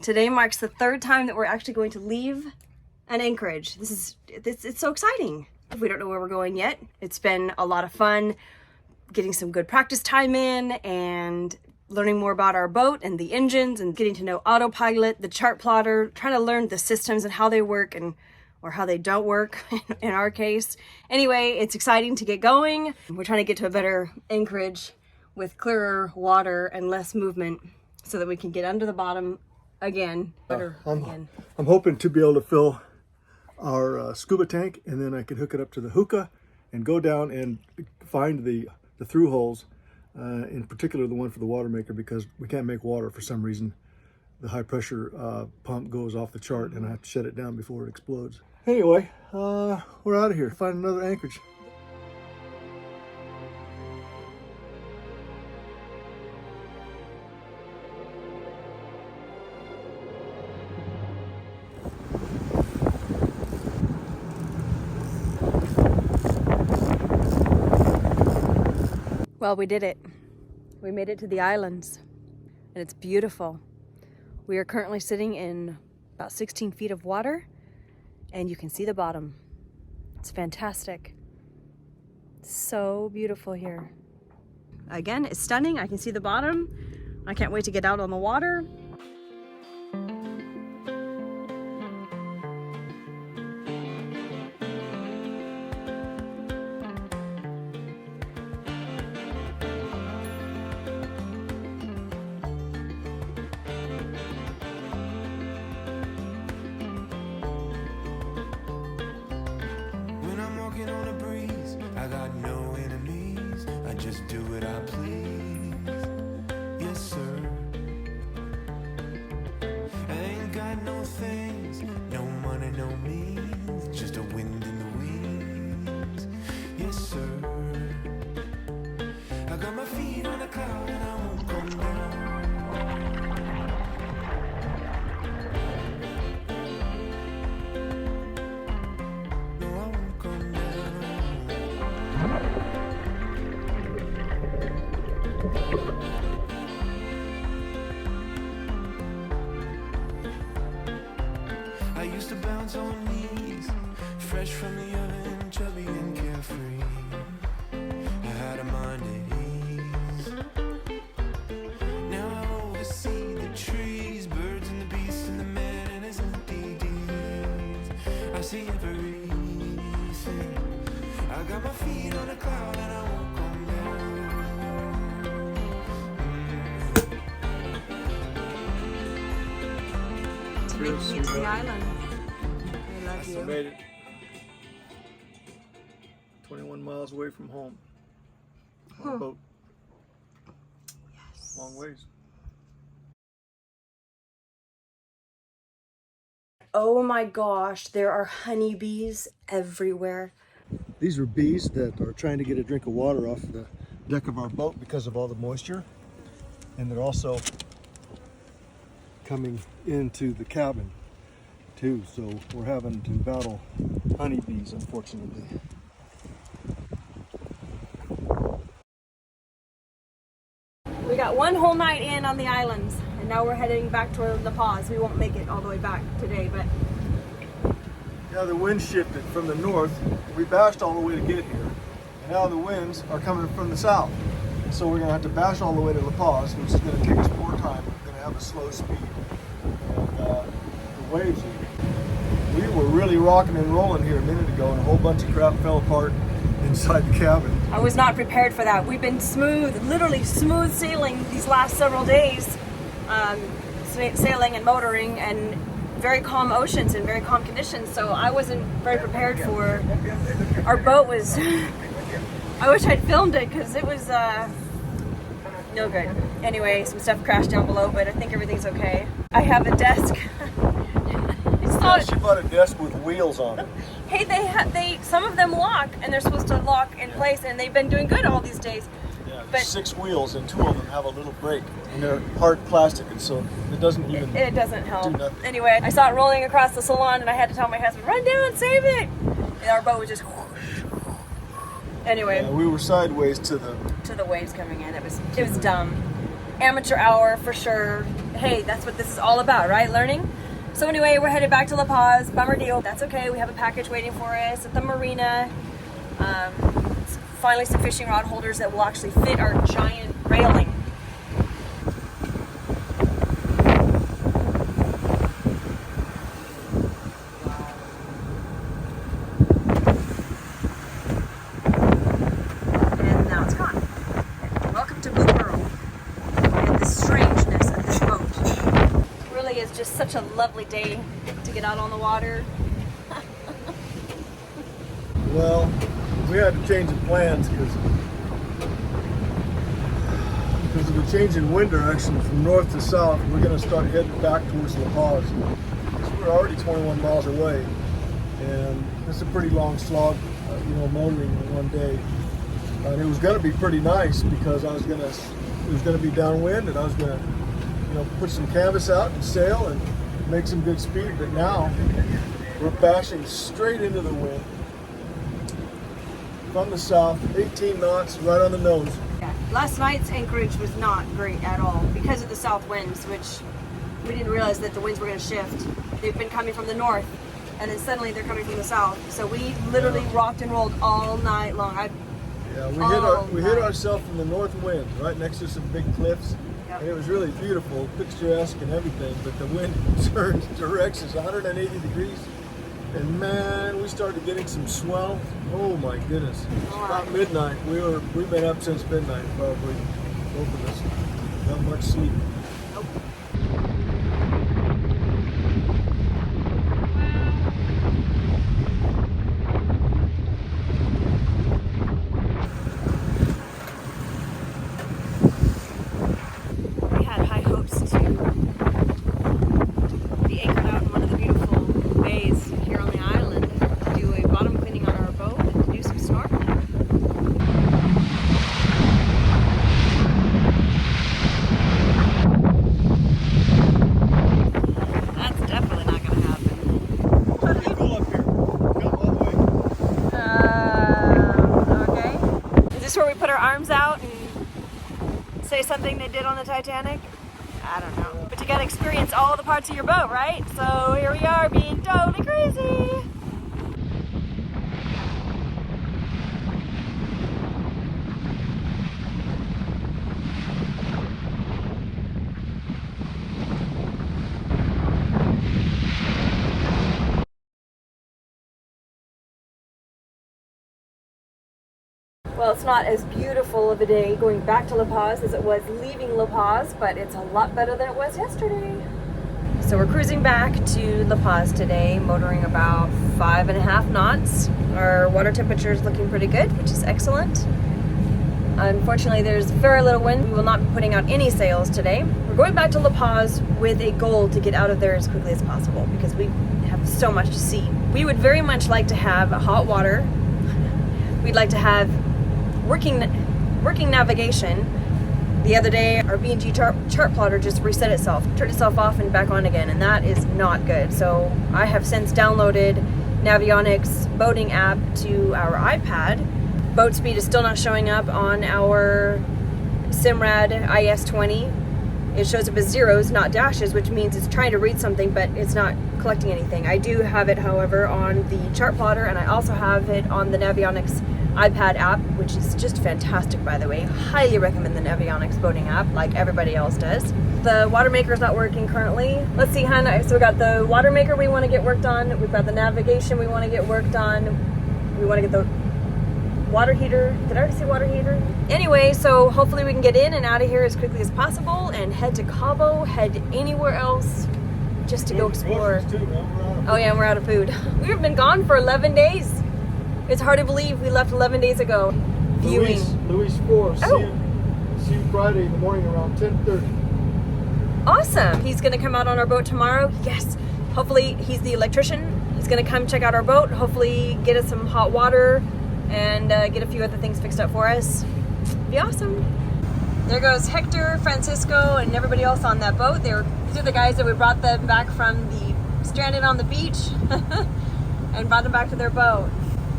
Today marks the third time that we're actually going to leave an anchorage. It's so exciting. We don't know where we're going yet. It's been a lot of fun getting some good practice time in and learning more about our boat and the engines and getting to know autopilot, the chart plotter, trying to learn the systems and how they work or how they don't work in our case. Anyway, it's exciting to get going. We're trying to get to a better anchorage with clearer water and less movement so that we can get under the bottom again. I'm hoping to be able to fill our scuba tank, and then I can hook it up to the hookah and go down and find the through holes, in particular the one for the water maker, because we can't make water for some reason. The high pressure pump goes off the chart and I have to shut it down before it explodes. Anyway, we're out of here. Find another anchorage. Well, we did it. We made it to the islands, and it's beautiful. We are currently sitting in about 16 feet of water, and you can see the bottom. It's fantastic. So beautiful here. Again, it's stunning. I can see the bottom. I can't wait to get out on the water. On a breeze, I got no enemies. I just do what I please. Yes, sir. I ain't got no things, no money, no means. Just a wind in the wings. Yes, sir. I got my feet on a cloud and I won't come down. I used to bounce on knees, fresh from the oven, chubby and carefree. I had a mind at ease. Now I oversee the trees, birds and the beasts and the man and his empty deeds. I see everything. I got my feet on a cloud and I won't come down. Making it to the island. I love you. I made it. 21 miles away from home. On a boat. Yes. Long ways. Oh my gosh, there are honeybees everywhere. These are bees that are trying to get a drink of water off the deck of our boat because of all the moisture. And they're also coming into the cabin too, so we're having to battle honeybees, unfortunately. We got one whole night in on the islands, and now we're heading back toward La Paz. We won't make it all the way back today, but Yeah, the wind shifted from the north. We bashed all the way to get here, and now the winds are coming from the south. So we're gonna have to bash all the way to La Paz, which is gonna take us more time. We're gonna have a slow speed. And the waves, we were really rocking and rolling here a minute ago, and a whole bunch of crap fell apart inside the cabin. I was not prepared for that. We've been literally smooth sailing these last several days, sailing and motoring, and very calm oceans and very calm conditions, so I wasn't very prepared for. Our boat was, I wish I'd filmed it because it was no good. Anyway, some stuff crashed down below, but I think everything's okay. I have a desk. She bought a desk with wheels on it. Hey, some of them lock, and they're supposed to lock in place, and they've been doing good all these days. Yeah, But 6 wheels, and 2 of them have a little brake, and they're hard plastic, and so it doesn't even it doesn't help. do nothing. Anyway, I saw it rolling across the salon, and I had to tell my husband, "Run down, save it!" And our boat was just. Anyway, Yeah, we were sideways to the to the waves coming in. It was dumb. Amateur hour for sure. hey, that's what this is all about, right? Learning. So anyway, we're headed back to La Paz. Bummer deal. That's okay. We have a package waiting for us at the Marina. Finally some fishing rod holders that will actually fit our giant railing. And now it's gone. Welcome to Boat World and the strangeness of this boat. It really is just such a lovely day to get out on the water. Well, we had to change the plans because of the change in wind direction from north to south. We're going to start heading back towards La Paz. So we're already 21 miles away, and it's a pretty long slog, motoring in one day. And it was going to be pretty nice because it was going to be downwind, and I was going to, put some canvas out and sail and make some good speed. But now we're bashing straight into the wind from the south, 18 knots, right on the nose. Yeah. Last night's anchorage was not great at all because of the south winds, which we didn't realize that the winds were going to shift. They've been coming from the north, and then suddenly they're coming from the south. So we literally rocked and rolled all night long. We hit ourselves from the north wind, right next to some big cliffs. Yep. And it was really beautiful, picturesque and everything, but the wind turned directions 180 degrees. And man, we started getting some swell. Oh my goodness. About midnight. We've been up since midnight probably. Both of us. Not much sleep. Nope. We had high hopes to be anchored out in one of the beautiful bays here on the island, to do a bottom cleaning on our boat and to do some snorkeling. That's definitely not going to happen. People up here. Come all the way. Okay. Is this where we put our arms out and say something they did on the Titanic? I don't know. But you gotta experience all the parts of your boat, right? So here we are being totally crazy. Well, it's not as beautiful of a day going back to La Paz as it was leaving La Paz, but it's a lot better than it was yesterday. So we're cruising back to La Paz today, motoring about 5.5 knots. Our water temperature is looking pretty good, which is excellent. Unfortunately, there's very little wind. We will not be putting out any sails today. We're going back to La Paz with a goal to get out of there as quickly as possible because we have so much to see. We would very much like to have hot water. We'd like to have working navigation. The other day, our B&G chart plotter just reset itself, turned itself off and back on again, and that is not good. So I have since downloaded Navionics boating app to our iPad. Boat speed is still not showing up on our Simrad IS-20. It shows up as zeros, not dashes, which means it's trying to read something, but it's not collecting anything. I do have it, however, on the chart plotter, and I also have it on the Navionics iPad app, which is just fantastic, by the way. Highly recommend the Navionics boating app, like everybody else does. The water maker is not working currently. Let's see, Hannah. So we got the water maker we want to get worked on. We've got the navigation we want to get worked on. We want to get the water heater. Did I already say water heater? Anyway, so hopefully we can get in and out of here as quickly as possible and head to Cabo, head anywhere else just to go explore. Oh yeah, and we're out of food. We've been gone for 11 days. It's hard to believe we left 11 days ago. Viewing. Luis 4. Oh. See you Friday in the morning around 10:30. Awesome. He's going to come out on our boat tomorrow. Yes. Hopefully he's the electrician. He's going to come check out our boat. Hopefully get us some hot water and get a few other things fixed up for us. Be awesome. There goes Hector, Francisco, and everybody else on that boat. These are the guys that we brought them back from the stranded on the beach and brought them back to their boat.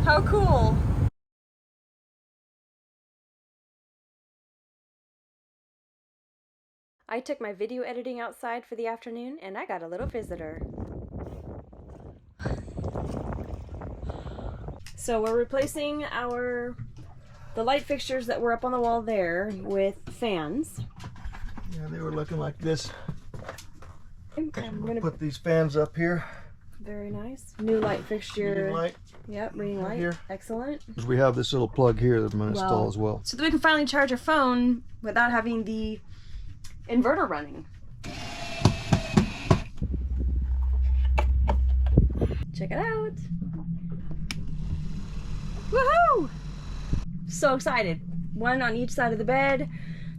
How cool. I took my video editing outside for the afternoon and I got a little visitor. So we're replacing the light fixtures that were up on the wall there with fans. Yeah, they were looking like this. And we're gonna Put these fans up here. Very nice. New light fixture. Reading light. Yep, reading light. Here. Excellent. We have this little plug here that I'm going to install as well. So that we can finally charge our phone without having the inverter running. Check it out. Woohoo! So excited. One on each side of the bed.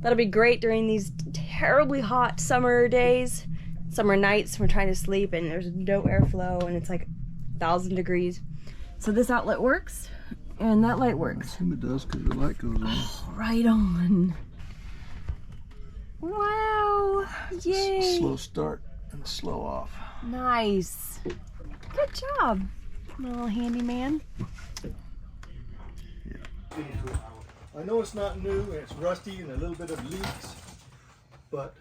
That'll be great during these terribly hot summer days. Summer nights we're trying to sleep and there's no airflow and it's like 1,000 degrees. So this outlet works and that light works. I assume it does because the light goes on. Oh, right on. Wow. Yay. Slow start and slow off. Nice. Good job, little handyman. I know it's not new and it's rusty and a little bit of leaks, but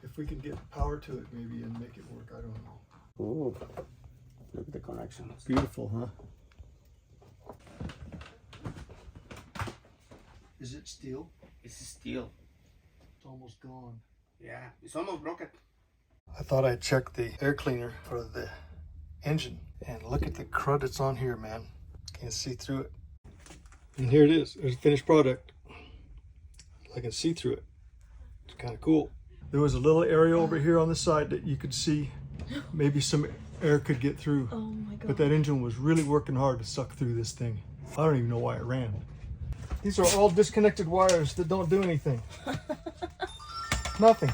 if we can get power to it maybe and make it work, I don't know. Ooh, look at the connections. Beautiful, huh? Is it steel? It's steel. It's almost gone. Yeah, it's almost broken. I thought I'd check the air cleaner for the engine and look at the crud that's on here, man. Can't see through it. And here it is. There's a finished product. I can see through it. It's kind of cool. There was a little area over here on the side that you could see maybe some air could get through. Oh my God. But that engine was really working hard to suck through this thing. I don't even know why it ran. These are all disconnected wires that don't do anything. Nothing.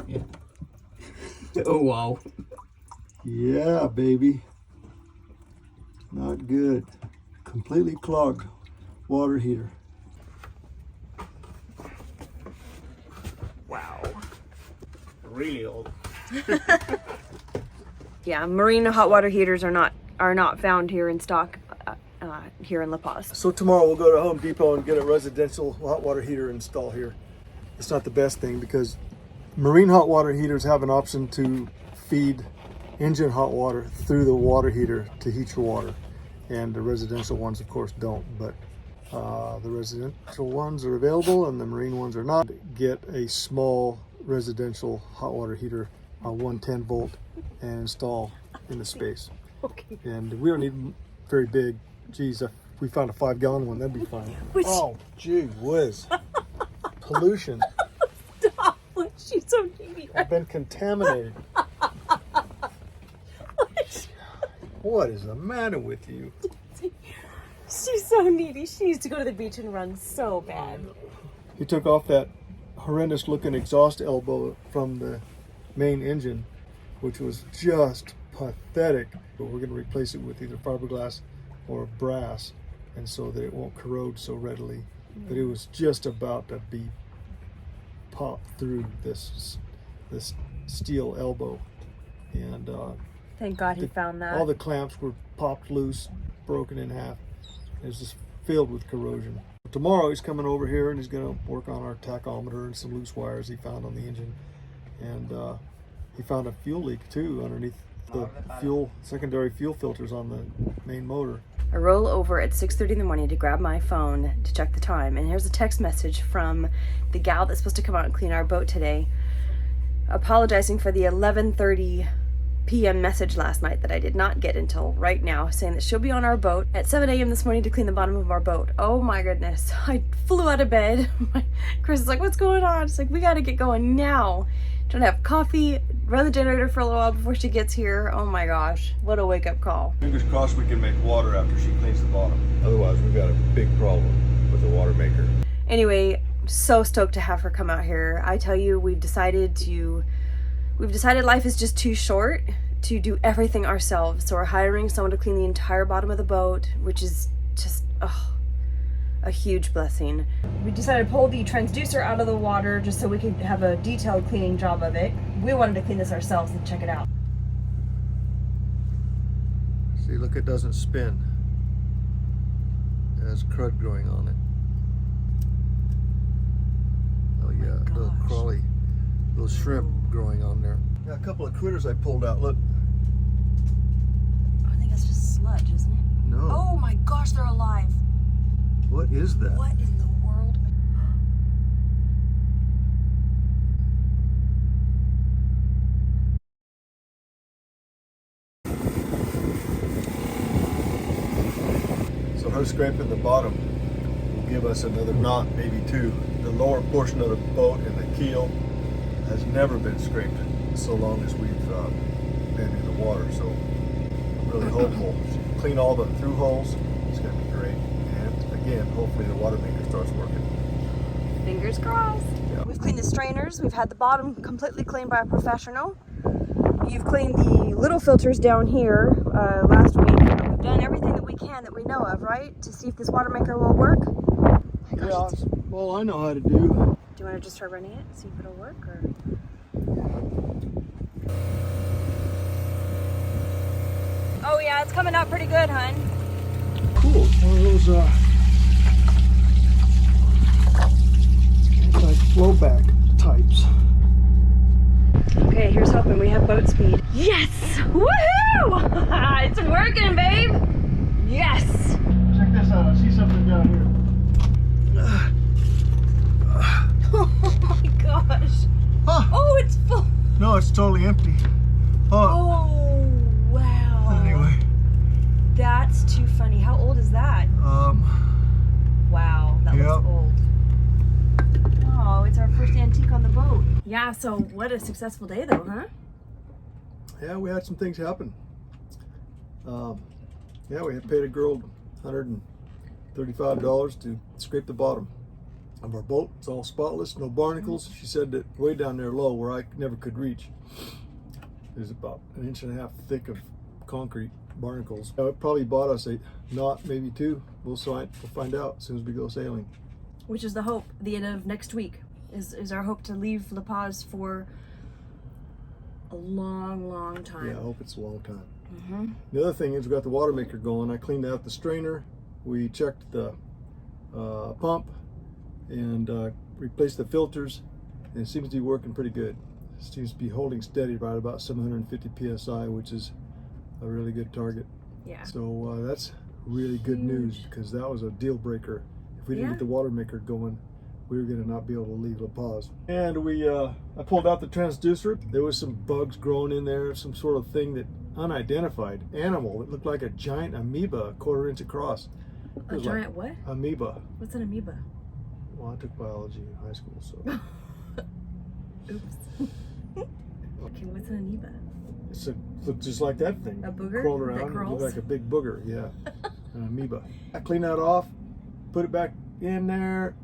Yeah. Oh wow. Yeah, baby. Not good. Completely clogged water heater. Wow. Really old. Yeah, Marina hot water heaters are not found here in stock here in La Paz. So tomorrow we'll go to Home Depot and get a residential hot water heater installed here. It's not the best thing because marine hot water heaters have an option to feed engine hot water through the water heater to heat your water. And the residential ones, of course, don't. But the residential ones are available and the marine ones are not. Get a small residential hot water heater, 110 volt, and install in the space. Okay. And we don't need very big. Geez, if we found a 5-gallon one, that'd be fine. Oh, gee whiz. Pollution. Stop. She's so needy. I've been contaminated. What is the matter with you? She's so needy. She needs to go to the beach and run so bad. He took off that horrendous looking exhaust elbow from the main engine, which was just pathetic. But we're going to replace it with either fiberglass or brass, and so that it won't corrode so readily. But it was just about to be popped through this steel elbow, and Thank God he found that. all the clamps were popped loose, broken in half. It was just filled with corrosion. Tomorrow he's coming over here and he's going to work on our tachometer and some loose wires he found on the engine, and he found a fuel leak too underneath the secondary fuel filters on the main motor. I roll over at 6:30 in the morning to grab my phone to check the time, and here's a text message from the gal that's supposed to come out and clean our boat today, apologizing for the 11:30 p.m. message last night that I did not get until right now, saying that she'll be on our boat at 7 a.m. this morning to clean the bottom of our boat. Oh my goodness. I flew out of bed. Chris is like, what's going on? It's like, we gotta get going now. Trying to have coffee, run the generator for a little while before she gets here. Oh my gosh, what a wake-up call. Fingers crossed we can make water after she cleans the bottom. Otherwise, we've got a big problem with the water maker. Anyway, so stoked to have her come out here. I tell you, we've decided life is just too short to do everything ourselves. So we're hiring someone to clean the entire bottom of the boat, which is just a huge blessing. We decided to pull the transducer out of the water just so we could have a detailed cleaning job of it. We wanted to clean this ourselves and check it out. See, look, it doesn't spin. It has crud growing on it. little crawly, little shrimp growing on there. Yeah, a couple of critters I pulled out. Look. I think it's just sludge, isn't it? No. Oh my gosh, they're alive. What is that? What in the world? So her scraping the bottom will give us another knot, maybe two. The lower portion of the boat and the keel has never been scraped so long as we've been in the water. So I'm really hopeful. Clean all the through holes. It's going to be great. And again, hopefully the water maker starts working. Fingers crossed. Yeah. We've cleaned the strainers. We've had the bottom completely cleaned by a professional. You've cleaned the little filters down here last week. We've done everything that we can that we know of, right? To see if this water maker will work. Yeah, well, I know how to do. Do you want to just try running it, see if it'll work? Or? Oh yeah, it's coming out pretty good, hun. Cool. One of those like flow back types. Okay, here's hoping we have boat speed. Yes! Woohoo! It's working, babe! Yes! Check this out. I see something down here. Oh my gosh. Huh. Oh, it's full. No, it's totally empty. Oh, wow. Anyway. That's too funny. How old is that? Wow, that Yep. looks old. Oh, it's our first antique on the boat. Yeah, so what a successful day though, huh? Yeah, we had some things happen. Yeah, we had paid a girl $135 to scrape the bottom of our boat. It's all spotless, no barnacles. She said that way down there low where I never could reach, there's about 1.5 inches thick of concrete barnacles. It probably bought us a knot, maybe two. We'll find out as soon as we go sailing. Which is the hope. The end of next week is our hope to leave La Paz for a long, long time. Yeah, I hope it's a long time. Mm-hmm. The other thing is we got the water maker going. I cleaned out the strainer. We checked the pump and replaced the filters, and it seems to be working pretty good. It seems to be holding steady right about 750 psi, which is a really good target. Yeah. So that's really good news, because that was a deal breaker. If we didn't get the water maker going, we were going to not be able to leave La Paz. And I pulled out the transducer. There was some bugs growing in there, some sort of thing that unidentified animal. It looked like a giant amoeba, 1/4 inch across. A giant what? Amoeba. What's an amoeba? Well, I took biology in high school, so. Oops. Okay, what's an amoeba? It looked just like that thing. A booger? Crawled that around. It crawls? looked like a big booger, yeah. An amoeba. I cleaned that off, put it back in there.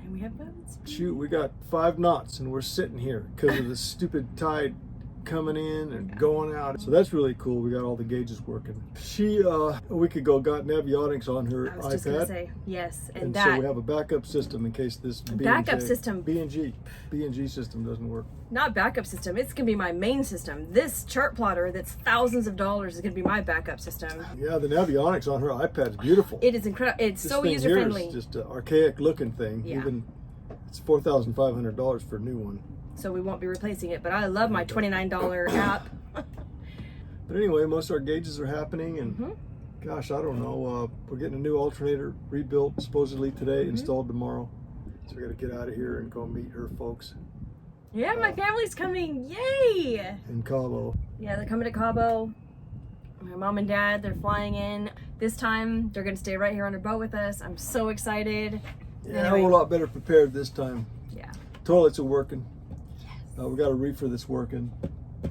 And we have boats. Shoot, we got 5 knots and we're sitting here because of the stupid tide coming in and going out. So that's really cool. We got all the gauges working. She, a week ago, got Navionics on her I was just gonna iPad. say, yes, And that. so we have a backup system in case this Backup system. B&G system doesn't work. Not backup system, it's gonna be my main system. This chart plotter that's thousands of dollars is gonna be my backup system. Yeah, the Navionics on her iPad is beautiful. It is incredible. It's This so thing user here friendly. is just an archaic looking thing. Yeah. Even it's $4,500 for a new one. So we won't be replacing it, but I love my $29 app. But anyway, most of our gauges are happening, and gosh, I don't know. We're getting a new alternator rebuilt supposedly today, installed tomorrow. So we got to get out of here and go meet her folks Yeah, my family's coming. Yay! in Cabo. Yeah, they're coming to Cabo. My mom and dad, they're flying in. This time, they're gonna stay right here on their boat with us. I'm so excited. Yeah, Anyway. we're a lot better prepared this time. Yeah. Toilets are working. We got a reefer that's working.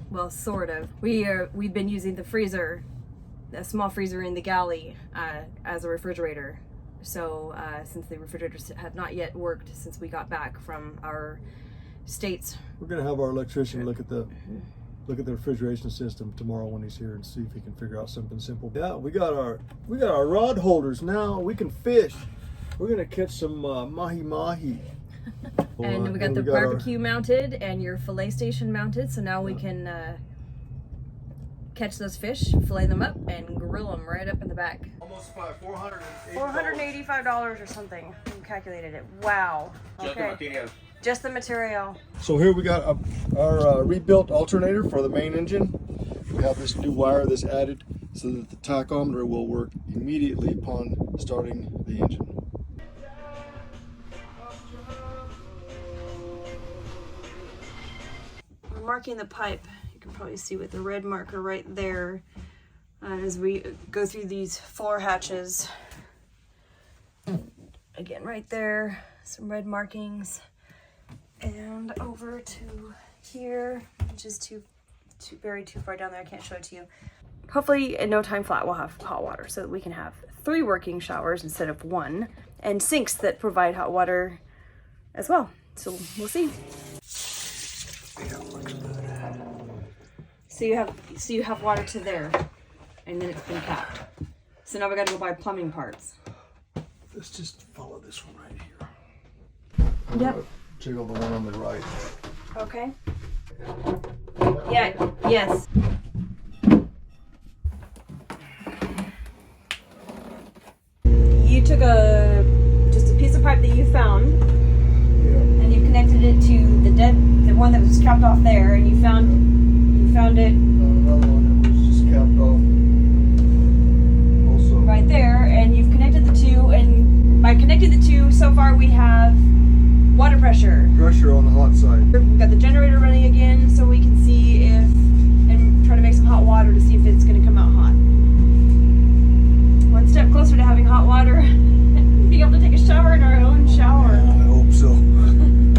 Well, sort of. We've been using the freezer, a small freezer in the galley, as a refrigerator. So since the refrigerators have not yet worked since we got back from our states. We're gonna have our electrician look at the refrigeration system tomorrow when he's here and see if he can figure out something simple. Yeah, we got our rod holders now. We can fish. We're gonna catch some mahi. And we got the barbecue mounted and your fillet station mounted, so now we can catch those fish, fillet them up, and grill them right up in the back. Almost $480. $485 or something. We calculated it. Wow. Just the Okay. material. Just the material. So here we got our rebuilt alternator for the main engine. We have this new wire that's added so that the tachometer will work immediately upon starting the engine. We're marking the pipe. You can probably see with the red marker right there as we go through these floor hatches. Again, right there, some red markings. And over to here, which is too far down there. I can't show it to you. Hopefully in no time flat we'll have hot water so that we can have 3 working showers instead of 1, and sinks that provide hot water as well. So we'll see. So you have water to there, and then it's been capped. So now we got to go buy plumbing parts. Let's just follow this one right here. Yep. Jiggle the one on the right. Okay. Yeah. Yes. You took just a piece of pipe that you found, and you connected it to the one that was capped off there, and you found it. Another one that was just capped off. Also. Right there, and you've connected the two, and by connecting the two, so far we have water pressure. Pressure on the hot side. We've got the generator running again, so we can see and try to make some hot water to see if it's going to come out hot. One step closer to having hot water and being able to take a shower in our own shower. Yeah, I hope so.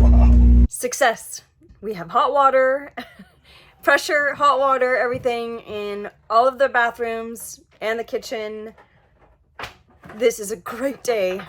Wow. Success. We have hot water, pressure, hot water, everything in all of the bathrooms and the kitchen. This is a great day.